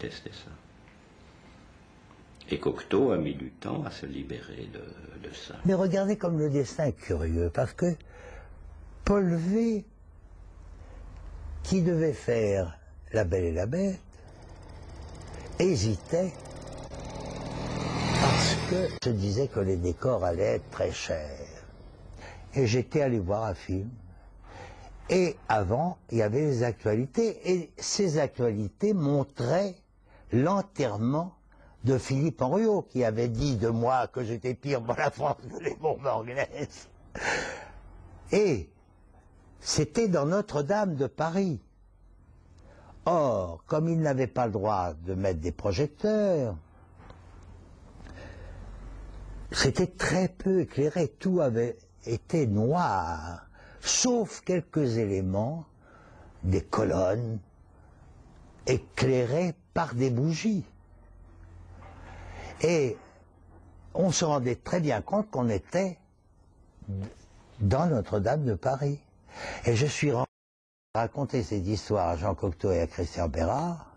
détestait ça. Et Cocteau a mis du temps à se libérer de ça. Mais regardez comme le destin est curieux, parce que Paul V, qui devait faire La Belle et la Bête, hésitait parce que se disait que les décors allaient être très chers. Et j'étais allé voir un film. Et avant, il y avait les actualités. Et ces actualités montraient l'enterrement de Philippe Henriot, qui avait dit de moi que j'étais pire pour la France que les bombes anglaises. Et c'était dans Notre-Dame de Paris. Or, comme il n'avait pas le droit de mettre des projecteurs, c'était très peu éclairé, tout avait été noir, sauf quelques éléments, des colonnes, éclairées par des bougies. Et on se rendait très bien compte qu'on était dans Notre-Dame de Paris. Et je suis raconté cette histoire à Jean Cocteau et à Christian Bérard,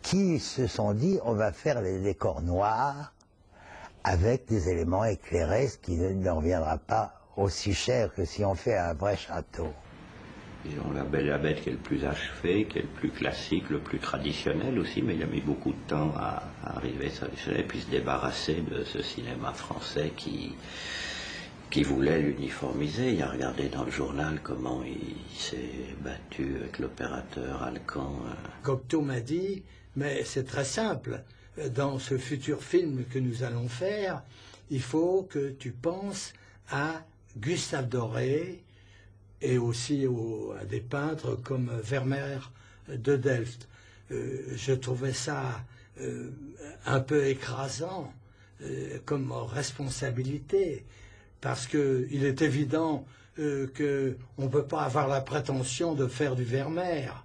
qui se sont dit on va faire les décors noirs avec des éléments éclairés, ce qui ne reviendra pas aussi cher que si on fait un vrai château. Disons, La Belle et la Bête qui est le plus achevé, qui est le plus classique, le plus traditionnel aussi, mais il a mis beaucoup de temps à arriver à ça, et puis se débarrasser de ce cinéma français qui voulait l'uniformiser. Il a regardé dans le journal comment il s'est battu avec l'opérateur Alcan. Cocteau m'a dit, mais c'est très simple, dans ce futur film que nous allons faire, il faut que tu penses à Gustave Doré et aussi à des peintres comme Vermeer de Delft. Je trouvais ça un peu écrasant comme responsabilité, parce qu'il est évident qu'on ne peut pas avoir la prétention de faire du Vermeer.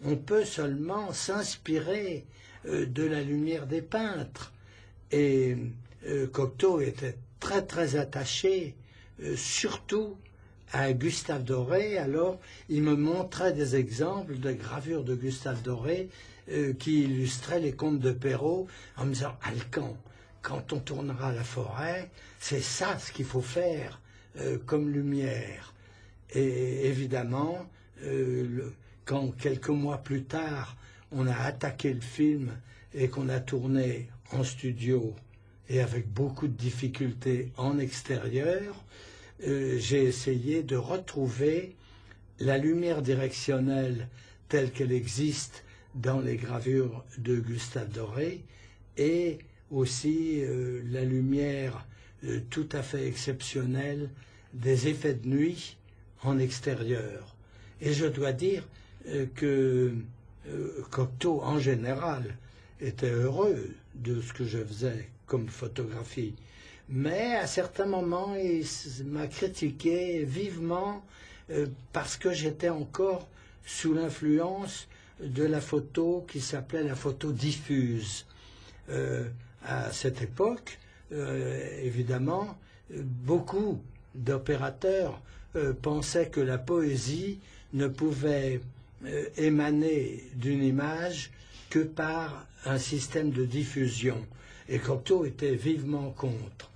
On peut seulement s'inspirer de la lumière des peintres. Et Cocteau était très très attaché, surtout à Gustave Doré. Alors il me montrait des exemples de gravures de Gustave Doré qui illustraient les contes de Perrault, en me disant « Alcan, quand on tournera la forêt, c'est ça ce qu'il faut faire comme lumière. » Et évidemment, quand quelques mois plus tard, on a attaqué le film et qu'on a tourné en studio et avec beaucoup de difficultés en extérieur, j'ai essayé de retrouver la lumière directionnelle telle qu'elle existe dans les gravures de Gustave Doré et aussi la lumière tout à fait exceptionnelle des effets de nuit en extérieur. Et je dois dire que Cocteau, en général, était heureux de ce que je faisais comme photographie. Mais à certains moments, il m'a critiqué vivement parce que j'étais encore sous l'influence de la photo qui s'appelait la photo diffuse. À cette époque, évidemment, beaucoup d'opérateurs pensaient que la poésie ne pouvait émaner d'une image que par un système de diffusion. Et Cocteau était vivement contre.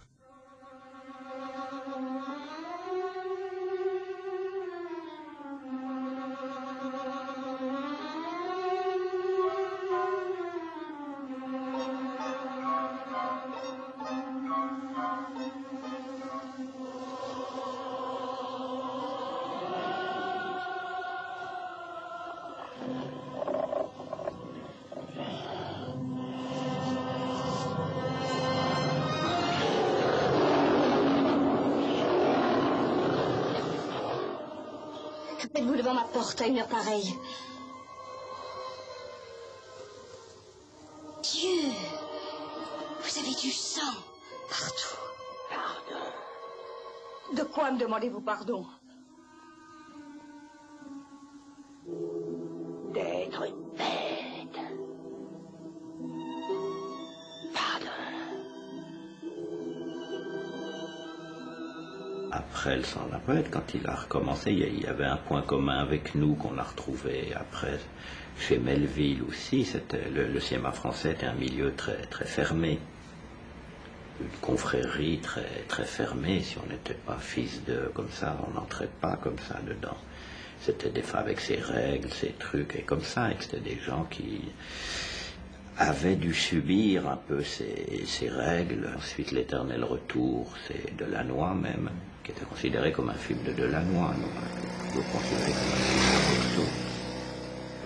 Que faites-vous devant ma porte à une heure pareille? Dieu! Vous avez du sang partout. Pardon. De quoi me demandez-vous pardon? D'être une bête. Pardon. Après le sang de la poète, quand il a recommencé, il y avait un point commun avec nous qu'on a retrouvé après chez Melville aussi. Le cinéma français était un milieu très, très fermé. Une confrérie très, très fermée. Si on n'était pas fils de comme ça, on n'entrait pas comme ça dedans. C'était des femmes avec ses règles, ses trucs, et comme ça, et c'était des gens qui avaient dû subir un peu ces règles. Ensuite, L'Éternel Retour, c'est Delannoy même, qui était considéré comme un film de Delannoy, nous considéré comme un film de Cocteau.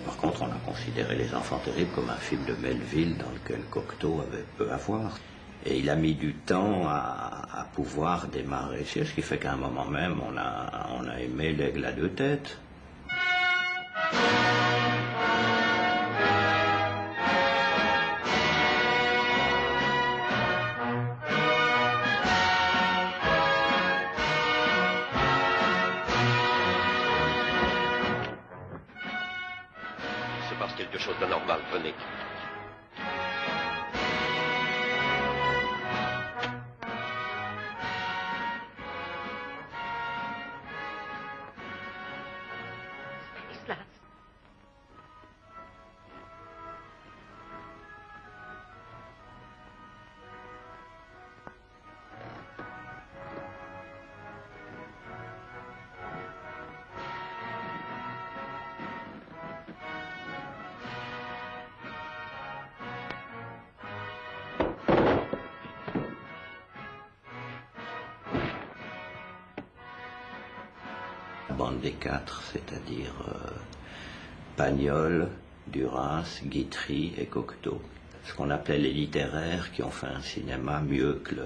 Par contre, on a considéré Les Enfants Terribles comme un film de Melville dans lequel Cocteau avait peu à voir. Et il a mis du temps à pouvoir démarrer. C'est ce qui fait qu'à un moment même, on a aimé L'Aigle à deux têtes. Se passe quelque chose d'anormal, venez. La bande des quatre, c'est-à-dire Pagnol, Duras, Guitry et Cocteau. Ce qu'on appelait les littéraires qui ont fait un cinéma mieux que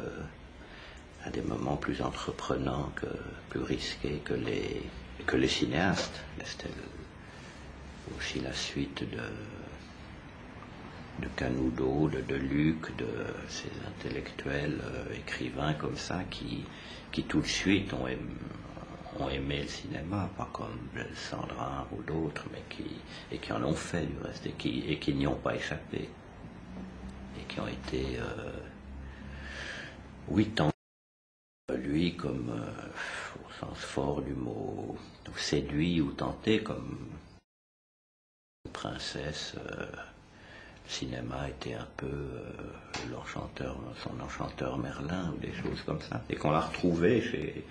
à des moments plus entreprenants, plus risqués que les cinéastes. C'était aussi la suite de Canudo, de Luc, de ces intellectuels écrivains comme ça qui tout de suite ont aimé le cinéma, pas comme Sandrin ou d'autres, mais qui en ont fait du reste et qui n'y ont pas échappé et qui ont été tentés. Lui comme au sens fort du mot, séduit ou tenté comme une princesse. Le cinéma était un peu son enchanteur Merlin ou des choses comme ça, et qu'on l'a retrouvé chez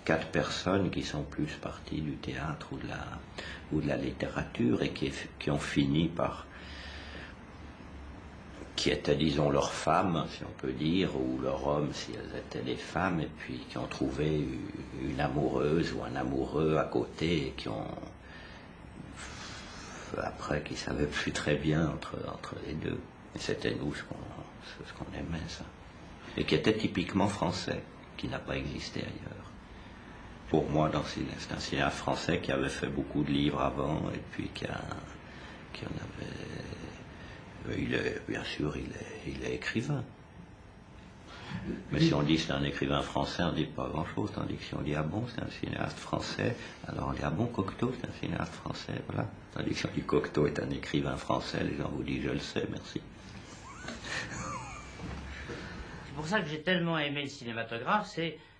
4 personnes qui sont plus parties du théâtre ou de la littérature et qui ont fini par, qui étaient disons leurs femmes si on peut dire, ou leurs hommes si elles étaient des femmes, et puis qui ont trouvé une amoureuse ou un amoureux à côté et qui ont après qui savaient plus très bien entre les deux. Et c'était nous ce qu'on aimait, ça. Et qui était typiquement français, qui n'a pas existé ailleurs. Pour moi, c'est un cinéaste français qui avait fait beaucoup de livres avant, et puis qui en avait... bien sûr, il est écrivain. Mais si on dit c'est un écrivain français, on ne dit pas grand-chose, tandis que si on dit ah bon, c'est un cinéaste français, alors on dit ah bon, Cocteau, c'est un cinéaste français, voilà. Tandis que si on dit Cocteau est un écrivain français, les gens vous disent je le sais, merci. C'est pour ça que j'ai tellement aimé le cinématographe,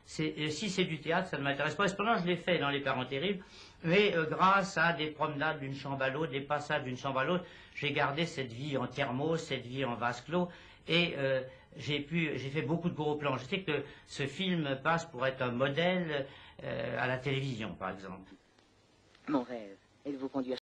si c'est du théâtre, ça ne m'intéresse pas. Cependant, je l'ai fait dans Les Parents Terribles, mais grâce à des promenades d'une chambre à l'autre, des passages d'une chambre à l'autre, j'ai gardé cette vie en thermos, cette vie en vase clos, et j'ai fait beaucoup de gros plans. Je sais que ce film passe pour être un modèle à la télévision, par exemple. Mon rêve est de vous conduire